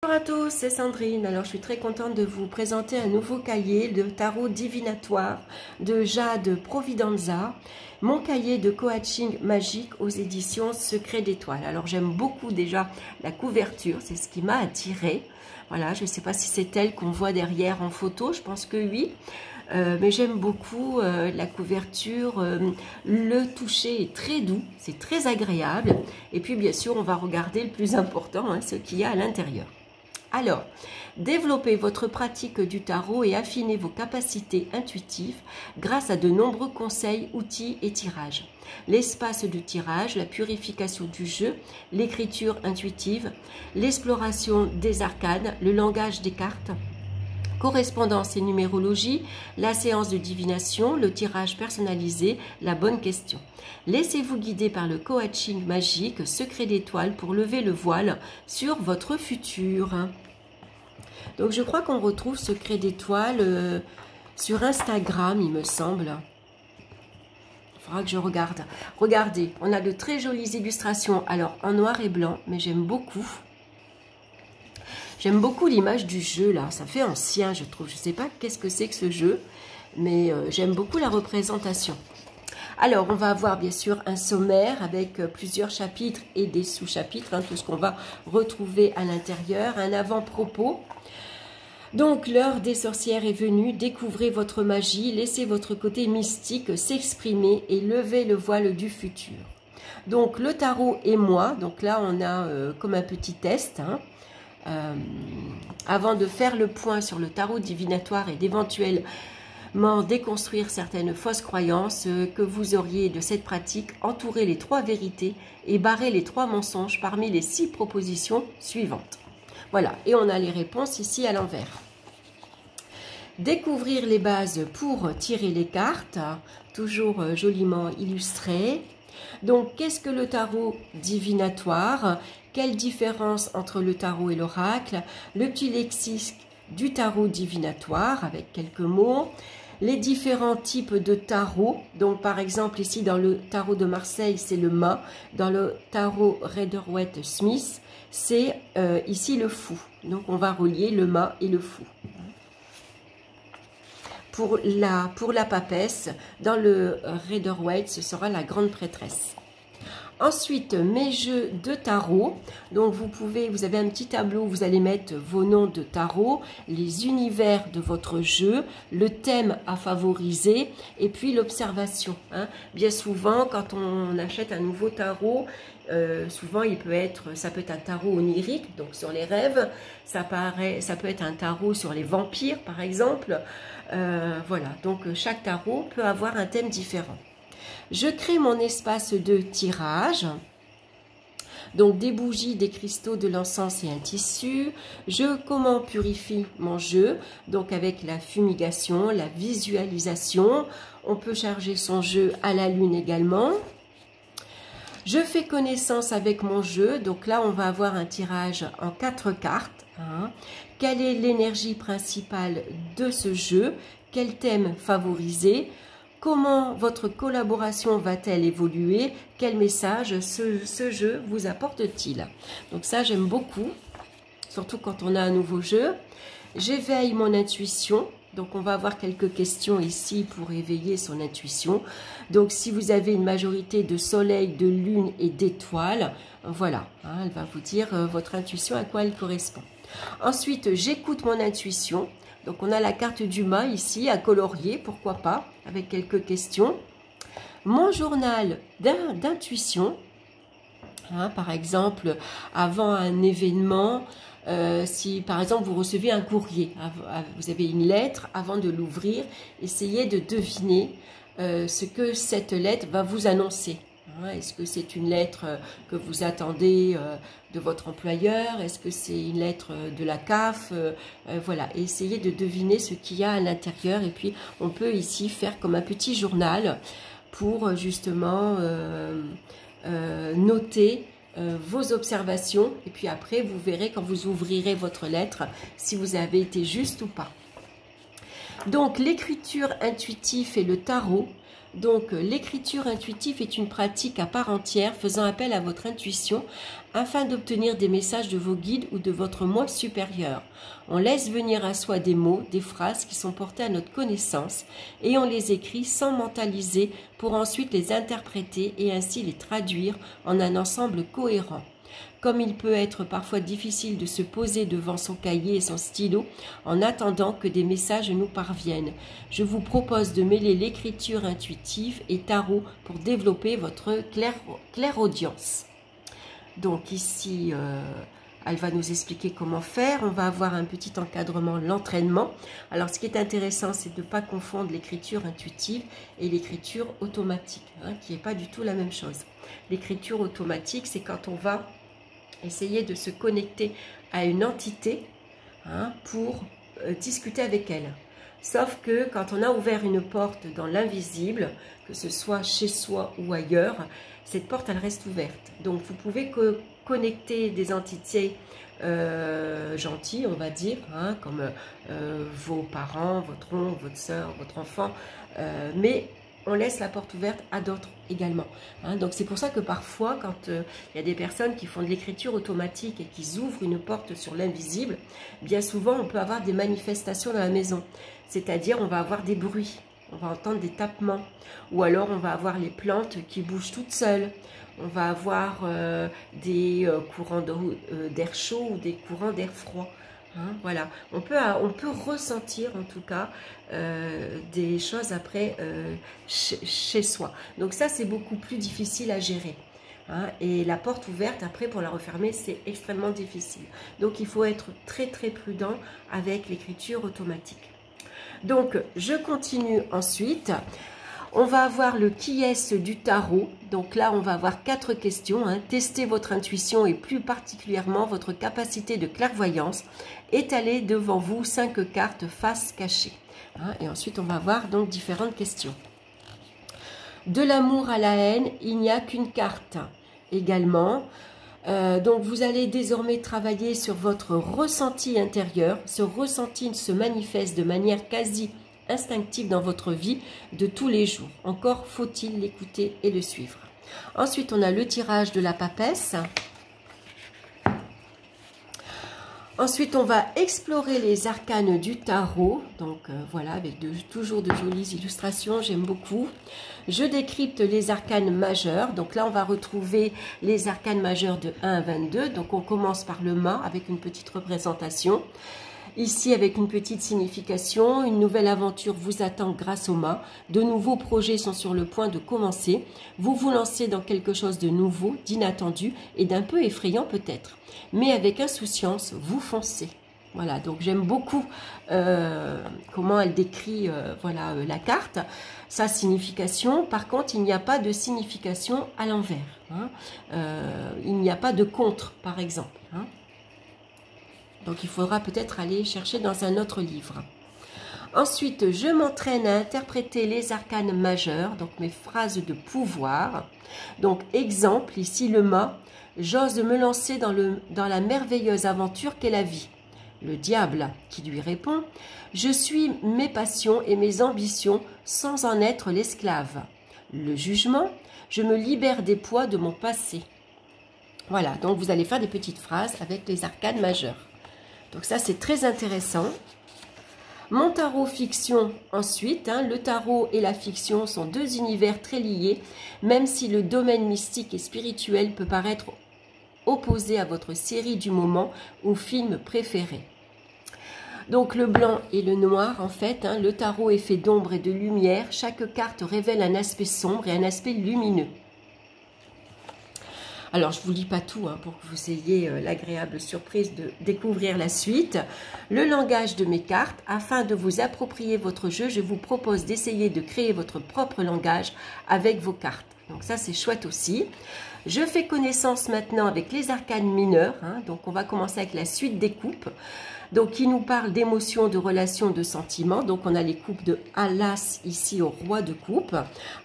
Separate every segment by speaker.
Speaker 1: Bonjour à tous, c'est Sandrine. Alors je suis très contente de vous présenter un nouveau cahier de tarot divinatoire de Jade Providenza, mon cahier de coaching magique aux éditions Secret d'Étoiles. Alors j'aime beaucoup déjà la couverture, c'est ce qui m'a attirée. Voilà, je ne sais pas si c'est elle qu'on voit derrière en photo, je pense que oui. Mais j'aime beaucoup la couverture, le toucher est très doux, c'est très agréable. Et puis bien sûr, on va regarder le plus important, hein, ce qu'il y a à l'intérieur. Alors, développez votre pratique du tarot et affinez vos capacités intuitives grâce à de nombreux conseils, outils et tirages. L'espace du tirage, la purification du jeu, l'écriture intuitive, l'exploration des arcanes, le langage des cartes, correspondance et numérologie, la séance de divination, le tirage personnalisé, la bonne question. Laissez-vous guider par le coaching magique Secret d'Étoiles pour lever le voile sur votre futur. Donc je crois qu'on retrouve Secret d'Étoiles sur Instagram, il me semble. Il faudra que je regarde. Regardez, on a de très jolies illustrations, alors en noir et blanc, mais j'aime beaucoup. J'aime beaucoup l'image du jeu, là. Ça fait ancien, je trouve. Je ne sais pas qu'est-ce que c'est que ce jeu, mais j'aime beaucoup la représentation. Alors, on va avoir bien sûr un sommaire avec plusieurs chapitres et des sous-chapitres, hein, tout ce qu'on va retrouver à l'intérieur. Un avant-propos. Donc, l'heure des sorcières est venue. Découvrez votre magie, laissez votre côté mystique s'exprimer et levez le voile du futur. Donc, le tarot et moi. Donc là, on a comme un petit test, hein. Avant de faire le point sur le tarot divinatoire et d'éventuellement déconstruire certaines fausses croyances que vous auriez de cette pratique, entourez les 3 vérités et barrez les 3 mensonges parmi les 6 propositions suivantes. Voilà, et on a les réponses ici à l'envers. Découvrir les bases pour tirer les cartes, toujours joliment illustrées. Donc, qu'est-ce que le tarot divinatoire? Quelle différence entre le tarot et l'oracle? Le petit lexique du tarot divinatoire avec quelques mots. Les différents types de tarot. Donc, par exemple, ici, dans le tarot de Marseille, c'est le mât. Dans le tarot Rider-Waite-Smith, c'est ici le fou. Donc, on va relier le mât et le fou. Pour la papesse, dans le Rider-Waite, ce sera la grande prêtresse. Ensuite, mes jeux de tarot. Donc, vous avez un petit tableau où vous allez mettre vos noms de tarot, les univers de votre jeu, le thème à favoriser et puis l'observation. Hein. Bien souvent, quand on achète un nouveau tarot, souvent ça peut être un tarot onirique, donc sur les rêves. Ça peut être un tarot sur les vampires, par exemple. Voilà, donc chaque tarot peut avoir un thème différent. Je crée mon espace de tirage, donc des bougies, des cristaux, de l'encens et un tissu. Comment purifie mon jeu, donc avec la fumigation, la visualisation. On peut charger son jeu à la lune également. Je fais connaissance avec mon jeu, donc là on va avoir un tirage en 4 cartes. Hein. Quelle est l'énergie principale de ce jeu? Quel thème favoriser? Comment votre collaboration va-t-elle évoluer? Quel message ce jeu vous apporte-t-il? Donc ça, j'aime beaucoup, surtout quand on a un nouveau jeu. J'éveille mon intuition. Donc, on va avoir quelques questions ici pour éveiller son intuition. Donc, si vous avez une majorité de soleil, de lune et d'étoiles, voilà, hein, elle va vous dire votre intuition, à quoi elle correspond. Ensuite, j'écoute mon intuition. Donc, on a la carte du mât ici, à colorier, pourquoi pas, avec quelques questions. Mon journal d'intuition, hein, par exemple, avant un événement, si par exemple vous recevez un courrier, vous avez une lettre, avant de l'ouvrir, essayez de deviner ce que cette lettre va vous annoncer. Est-ce que c'est une lettre que vous attendez de votre employeur? Est-ce que c'est une lettre de la CAF? Voilà, et essayez de deviner ce qu'il y a à l'intérieur. Et puis, on peut ici faire comme un petit journal pour justement noter vos observations. Et puis après, vous verrez quand vous ouvrirez votre lettre si vous avez été juste ou pas. Donc, l'écriture intuitive et le tarot Donc, l'écriture intuitive est une pratique à part entière faisant appel à votre intuition afin d'obtenir des messages de vos guides ou de votre moi supérieur. On laisse venir à soi des mots, des phrases qui sont portés à notre connaissance et on les écrit sans mentaliser pour ensuite les interpréter et ainsi les traduire en un ensemble cohérent. Comme il peut être parfois difficile de se poser devant son cahier et son stylo en attendant que des messages nous parviennent, je vous propose de mêler l'écriture intuitive et tarot pour développer votre clairaudience. Donc ici, elle va nous expliquer comment faire. On va avoir un petit encadrement, l'entraînement. Alors ce qui est intéressant, c'est de ne pas confondre l'écriture intuitive et l'écriture automatique, qui n'est pas du tout la même chose. L'écriture automatique, c'est quand on va essayer de se connecter à une entité pour discuter avec elle. Sauf que quand on a ouvert une porte dans l'invisible, que ce soit chez soi ou ailleurs, cette porte elle reste ouverte. Donc vous pouvez connecter des entités gentilles, on va dire, comme vos parents, votre oncle, votre soeur, votre enfant, mais on laisse la porte ouverte à d'autres également. Donc c'est pour ça que parfois, quand il y a des personnes qui font de l'écriture automatique et qui ouvrent une porte sur l'invisible, bien souvent on peut avoir des manifestations dans la maison. C'est-à-dire on va avoir des bruits, on va entendre des tapements, ou alors on va avoir les plantes qui bougent toutes seules. On va avoir des courants d'air chaud ou des courants d'air froid. Voilà, on peut ressentir en tout cas des choses après chez soi. Donc ça, c'est beaucoup plus difficile à gérer. Et la porte ouverte, après, pour la refermer, c'est extrêmement difficile. Donc, il faut être très, très prudent avec l'écriture automatique. Donc, je continue ensuite. On va avoir le qui est-ce du tarot. Donc là, on va avoir 4 questions. Testez votre intuition et plus particulièrement votre capacité de clairvoyance. Étalez devant vous 5 cartes face cachée. Et ensuite, on va avoir donc différentes questions. De l'amour à la haine, il n'y a qu'une carte également. Donc vous allez désormais travailler sur votre ressenti intérieur. Ce ressenti se manifeste de manière quasi instinctive dans votre vie de tous les jours. Encore faut-il l'écouter et le suivre. Ensuite, on a le tirage de la papesse. Ensuite, on va explorer les arcanes du tarot. Donc voilà, avec toujours de jolies illustrations, j'aime beaucoup. Je décrypte les arcanes majeurs. Donc là, on va retrouver les arcanes majeurs de 1 à 22. Donc on commence par le mât avec une petite représentation. Ici, avec une petite signification, une nouvelle aventure vous attend grâce au mât. De nouveaux projets sont sur le point de commencer. Vous vous lancez dans quelque chose de nouveau, d'inattendu et d'un peu effrayant peut-être. Mais avec insouciance, vous foncez. Voilà, donc j'aime beaucoup comment elle décrit voilà, la carte, sa signification. Par contre, il n'y a pas de signification à l'envers. Il n'y a pas de contre, par exemple. Donc, il faudra peut-être aller chercher dans un autre livre. Ensuite, je m'entraîne à interpréter les arcanes majeurs, donc mes phrases de pouvoir. Donc, exemple, ici le mât, j'ose me lancer dans la merveilleuse aventure qu'est la vie. Le diable qui lui répond, je suis mes passions et mes ambitions sans en être l'esclave. Le jugement, je me libère des poids de mon passé. Voilà, donc vous allez faire des petites phrases avec les arcanes majeurs. Donc ça, c'est très intéressant. Mon tarot fiction ensuite. Le tarot et la fiction sont 2 univers très liés, même si le domaine mystique et spirituel peut paraître opposé à votre série du moment ou film préféré. Donc le blanc et le noir, en fait, le tarot est fait d'ombre et de lumière. Chaque carte révèle un aspect sombre et un aspect lumineux. Alors, je ne vous lis pas tout pour que vous ayez l'agréable surprise de découvrir la suite. Le langage de mes cartes. Afin de vous approprier votre jeu, je vous propose d'essayer de créer votre propre langage avec vos cartes. Donc ça, c'est chouette aussi. Je fais connaissance maintenant avec les arcanes mineurs. Donc, on va commencer avec la suite des coupes. Donc, qui nous parle d'émotions, de relations, de sentiments. Donc, on a les coupes de As ici au roi de coupe,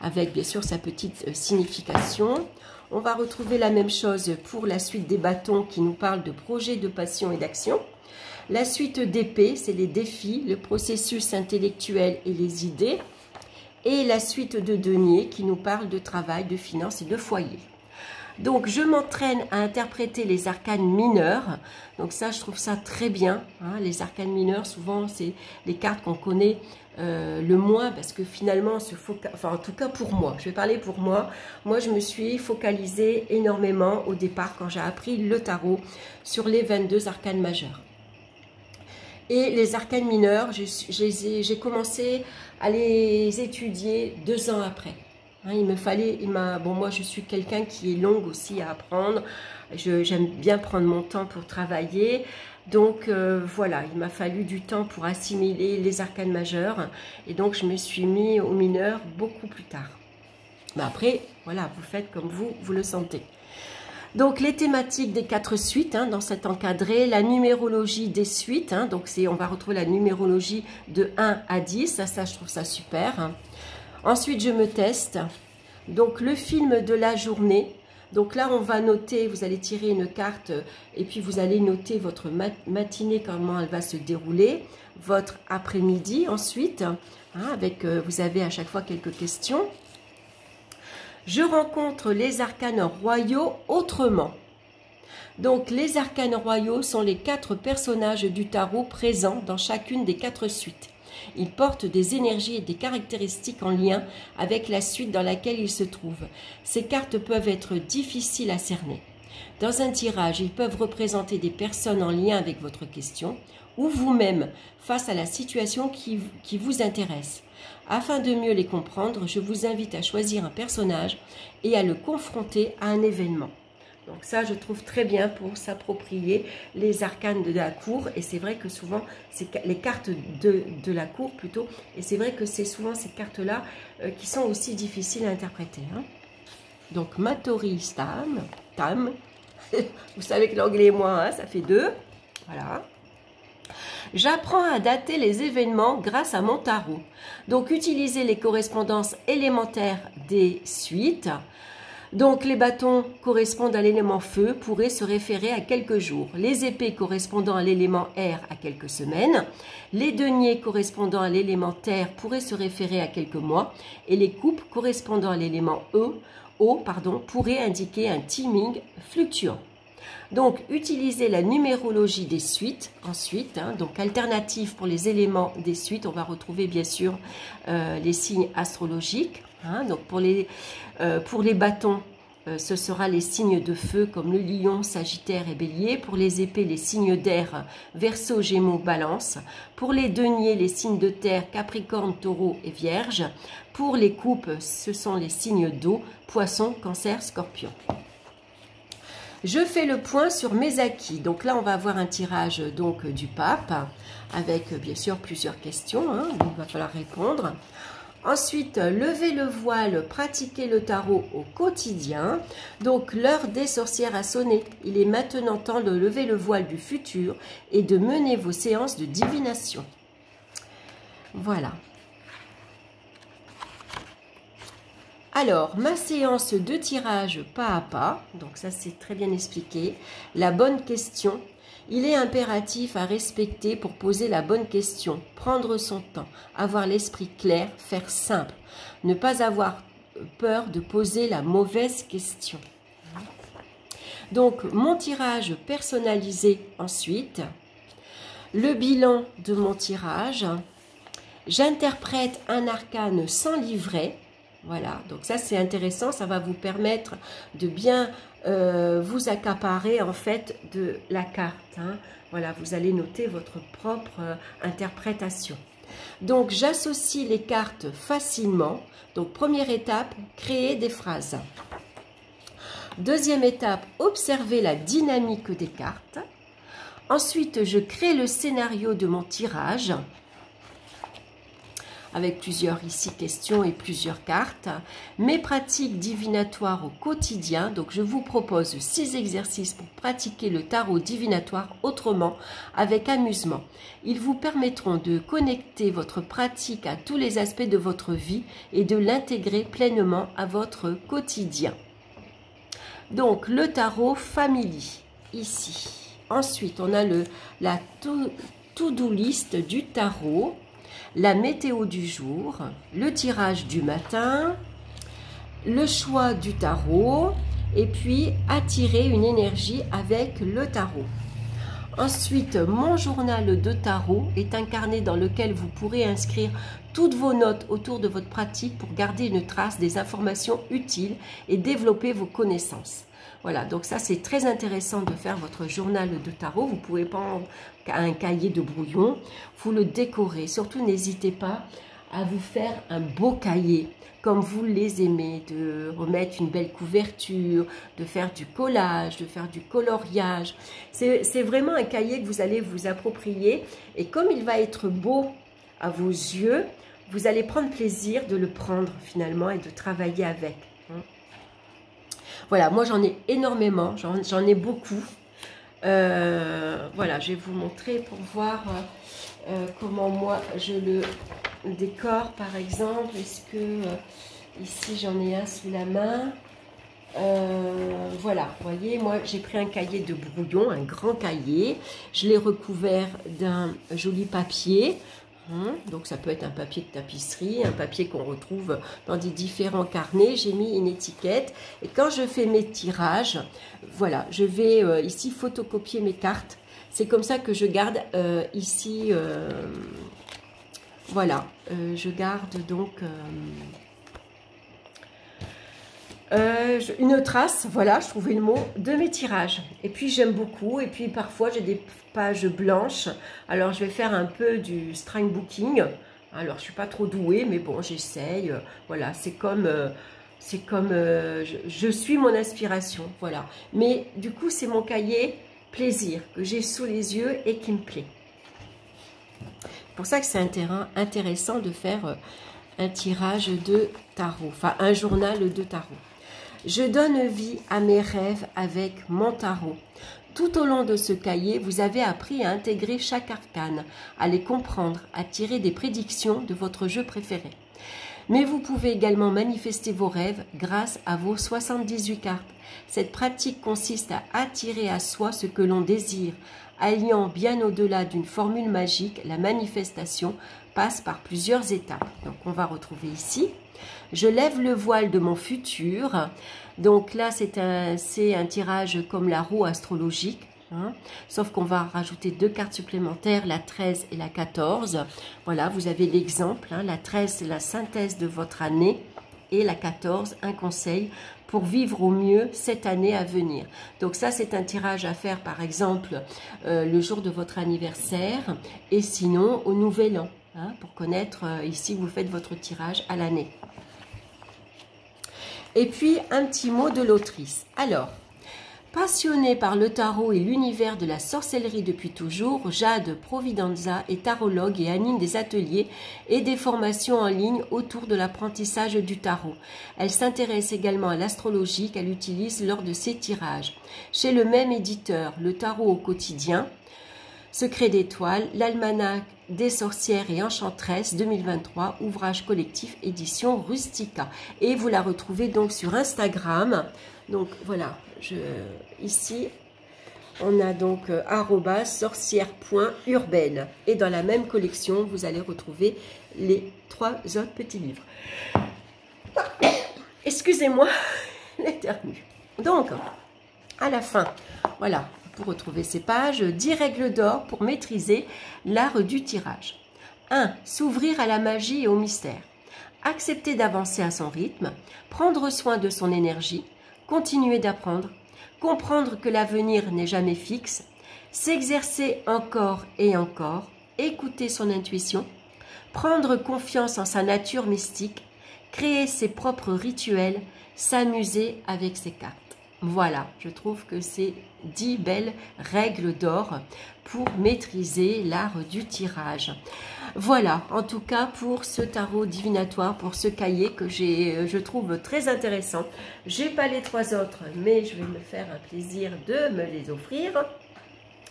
Speaker 1: avec bien sûr sa petite signification. On va retrouver la même chose pour la suite des bâtons qui nous parle de projets, de passion et d'action. La suite d'épée, c'est les défis, le processus intellectuel et les idées. et la suite de denier qui nous parle de travail, de finances et de foyer. Donc, je m'entraîne à interpréter les arcanes mineurs. Donc ça, je trouve ça très bien. Hein. Les arcanes mineurs, souvent, c'est les cartes qu'on connaît le moins parce que finalement, en tout cas pour moi, je vais parler pour moi. Moi, je me suis focalisée énormément au départ quand j'ai appris le tarot sur les 22 arcanes majeurs. Et les arcanes mineurs, j'ai commencé à les étudier 2 ans après. Hein, bon, moi je suis quelqu'un qui est longue aussi à apprendre. J'aime bien prendre mon temps pour travailler. Donc voilà, il m'a fallu du temps pour assimiler les arcanes majeurs. Et donc je me suis mis aux mineurs beaucoup plus tard. Mais après, voilà, vous faites comme vous le sentez. Donc les thématiques des 4 suites hein, dans cet encadré, la numérologie des suites, hein, donc on va retrouver la numérologie de 1 à 10, ça je trouve ça super. Hein. Ensuite je me teste, donc le film de la journée, donc là on va noter, vous allez tirer une carte et puis vous allez noter votre matinée, comment elle va se dérouler, votre après-midi ensuite, hein, avec vous avez à chaque fois quelques questions. Je rencontre les arcanes royaux autrement. Donc, les arcanes royaux sont les 4 personnages du tarot présents dans chacune des 4 suites. Ils portent des énergies et des caractéristiques en lien avec la suite dans laquelle ils se trouvent. Ces cartes peuvent être difficiles à cerner. Dans un tirage, ils peuvent représenter des personnes en lien avec votre question ou vous-même face à la situation qui vous intéresse. Afin de mieux les comprendre, je vous invite à choisir un personnage et à le confronter à un événement. Donc ça, je trouve très bien pour s'approprier les arcanes de la cour. Et c'est vrai que souvent, c'est les cartes de la cour plutôt. Et c'est vrai que c'est souvent ces cartes-là qui sont aussi difficiles à interpréter. Hein. Donc, Matoris Tam. Vous savez que l'anglais et moi, hein, ça fait 2. Voilà. J'apprends à dater les événements grâce à mon tarot. Donc, utilisez les correspondances élémentaires des suites. Donc, les bâtons correspondent à l'élément feu pourraient se référer à quelques jours. Les épées correspondant à l'élément air à quelques semaines. Les deniers correspondant à l'élément terre pourraient se référer à quelques mois. Et les coupes correspondant à l'élément eau pourraient indiquer un timing fluctuant. Donc, utilisez la numérologie des suites ensuite. Hein, donc, alternative pour les éléments des suites. On va retrouver bien sûr les signes astrologiques. Hein, donc, pour les bâtons, ce sera les signes de feu comme le lion, sagittaire et bélier. Pour les épées, les signes d'air, verseau, gémeaux, balance. Pour les deniers, les signes de terre, capricorne, taureau et vierge. Pour les coupes, ce sont les signes d'eau, poisson, cancer, scorpion. Je fais le point sur mes acquis. Donc là, on va avoir un tirage donc du pape avec bien sûr plusieurs questions. Hein, il va falloir répondre. Ensuite, lever le voile, pratiquer le tarot au quotidien. Donc, l'heure des sorcières a sonné. Il est maintenant temps de lever le voile du futur et de mener vos séances de divination. Voilà. Alors, ma séance de tirage pas à pas, donc ça c'est très bien expliqué. La bonne question, il est impératif à respecter pour poser la bonne question, prendre son temps, avoir l'esprit clair, faire simple, ne pas avoir peur de poser la mauvaise question. Donc, mon tirage personnalisé ensuite, le bilan de mon tirage, j'interprète un arcane sans livret. Voilà, donc ça c'est intéressant, ça va vous permettre de bien vous accaparer en fait de la carte. Hein. Voilà, vous allez noter votre propre interprétation. Donc j'associe les cartes facilement. Donc première étape, créer des phrases. Deuxième étape, observer la dynamique des cartes. Ensuite, je crée le scénario de mon tirage, avec plusieurs ici questions et plusieurs cartes. Mes pratiques divinatoires au quotidien. Donc, je vous propose 6 exercices pour pratiquer le tarot divinatoire autrement, avec amusement. Ils vous permettront de connecter votre pratique à tous les aspects de votre vie et de l'intégrer pleinement à votre quotidien. Donc, le tarot family, ici. Ensuite, on a la to-do list du tarot. la météo du jour, le tirage du matin, le choix du tarot et puis attirer une énergie avec le tarot. Ensuite, mon journal de tarot est un carnet dans lequel vous pourrez inscrire toutes vos notes autour de votre pratique pour garder une trace des informations utiles et développer vos connaissances. Voilà, donc ça c'est très intéressant de faire votre journal de tarot. Vous pouvez prendre un cahier de brouillon, vous le décorez. Surtout n'hésitez pas à vous faire un beau cahier comme vous les aimez, de remettre une belle couverture, de faire du collage, de faire du coloriage. C'est vraiment un cahier que vous allez vous approprier et comme il va être beau à vos yeux, vous allez prendre plaisir de le prendre finalement et de travailler avec. Voilà, moi j'en ai énormément, j'en ai beaucoup. Voilà, je vais vous montrer pour voir comment moi je le décore par exemple. Est-ce que ici j'en ai un sous la main, voilà, vous voyez, moi j'ai pris un cahier de brouillon, un grand cahier, je l'ai recouvert d'un joli papier. Donc ça peut être un papier de tapisserie, un papier qu'on retrouve dans des différents carnets. J'ai mis une étiquette et quand je fais mes tirages, voilà, je vais ici photocopier mes cartes. C'est comme ça que je garde ici, voilà, je garde donc une trace, voilà, je trouvais le mot, de mes tirages. Et puis j'aime beaucoup, et puis parfois j'ai des pages blanches, alors je vais faire un peu du string booking. Alors je suis pas trop douée, mais bon, j'essaye. Voilà, c'est comme je suis mon inspiration, voilà. Mais du coup, c'est mon cahier plaisir que j'ai sous les yeux et qui me plaît. C'est pour ça que c'est intéressant de faire un tirage de tarot, enfin un journal de tarot. Je donne vie à mes rêves avec mon tarot. Tout au long de ce cahier, vous avez appris à intégrer chaque arcane, à les comprendre, à tirer des prédictions de votre jeu préféré. Mais vous pouvez également manifester vos rêves grâce à vos 78 cartes. Cette pratique consiste à attirer à soi ce que l'on désire, alliant bien au-delà d'une formule magique, la manifestation passe par plusieurs étapes. Donc on va retrouver ici. Je lève le voile de mon futur. Donc là, c'est un tirage comme la roue astrologique. Sauf qu'on va rajouter 2 cartes supplémentaires, la 13 et la 14. Voilà, vous avez l'exemple. La 13, c'est la synthèse de votre année. Et la 14, un conseil pour vivre au mieux cette année à venir. Donc ça, c'est un tirage à faire, par exemple, le jour de votre anniversaire. Et sinon, au nouvel an. Pour connaître, ici, vous faites votre tirage à l'année. Et puis, un petit mot de l'autrice. Alors, passionnée par le tarot et l'univers de la sorcellerie depuis toujours, Jade Providenza est tarologue et anime des ateliers et des formations en ligne autour de l'apprentissage du tarot. Elle s'intéresse également à l'astrologie qu'elle utilise lors de ses tirages. Chez le même éditeur, Le Tarot au quotidien, Secret d'étoiles, l'Almanach des sorcières et enchanteresses 2023, ouvrage collectif édition Rustica. Et vous la retrouvez donc sur Instagram. Donc voilà, ici on a donc @sorcière.urbaine. Et dans la même collection, vous allez retrouver les 3 autres petits livres. Excusez-moi, l'éternue. Donc, à la fin, voilà. Pour retrouver ces pages, 10 règles d'or pour maîtriser l'art du tirage. 1. S'ouvrir à la magie et au mystère. Accepter d'avancer à son rythme. Prendre soin de son énergie. Continuer d'apprendre. Comprendre que l'avenir n'est jamais fixe. S'exercer encore et encore. Écouter son intuition. Prendre confiance en sa nature mystique. Créer ses propres rituels. S'amuser avec ses cartes. Voilà, je trouve que c'est 10 belles règles d'or pour maîtriser l'art du tirage. Voilà, en tout cas pour ce tarot divinatoire, pour ce cahier que je trouve très intéressant. J'ai pas les 3 autres, mais je vais me faire un plaisir de me les offrir.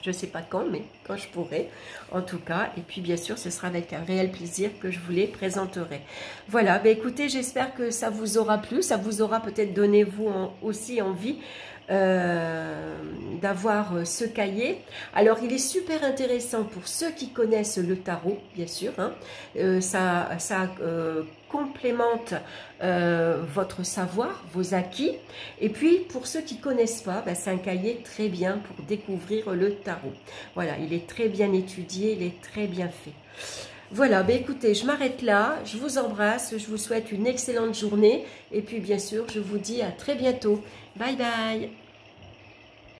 Speaker 1: Je ne sais pas quand, mais quand je pourrai, en tout cas. Et puis, bien sûr, ce sera avec un réel plaisir que je vous les présenterai. Voilà, ben écoutez, j'espère que ça vous aura plu. Ça vous aura peut-être donné, vous aussi, envie d'avoir ce cahier. Alors il est super intéressant pour ceux qui connaissent le tarot, bien sûr, hein. Ça complémente votre savoir, vos acquis. Et puis pour ceux qui connaissent pas, ben, c'est un cahier très bien pour découvrir le tarot. Voilà, il est très bien étudié, il est très bien fait. Voilà, ben écoutez, je m'arrête là, je vous embrasse, je vous souhaite une excellente journée et puis bien sûr, je vous dis à très bientôt. Bye bye.